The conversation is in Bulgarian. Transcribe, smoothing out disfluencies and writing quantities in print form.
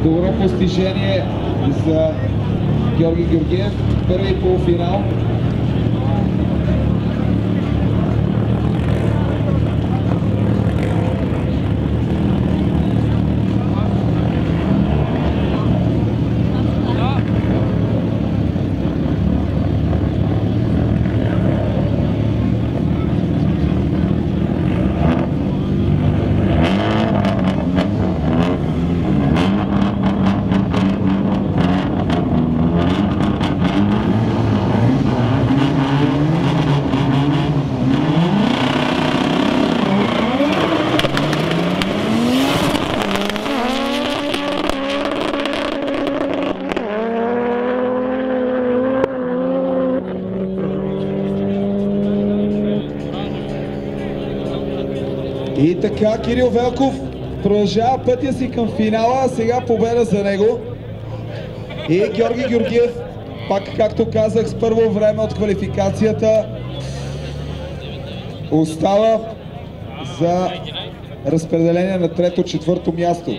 Добро постижение за Георги Георгиев. Първи полуфинал. И така, Кирил Велков продължава пътя си към финала, а сега победа за него. И Георги Георгиев, пак както казах, с първо време от квалификацията остава за разпределение на трето-четвърто място.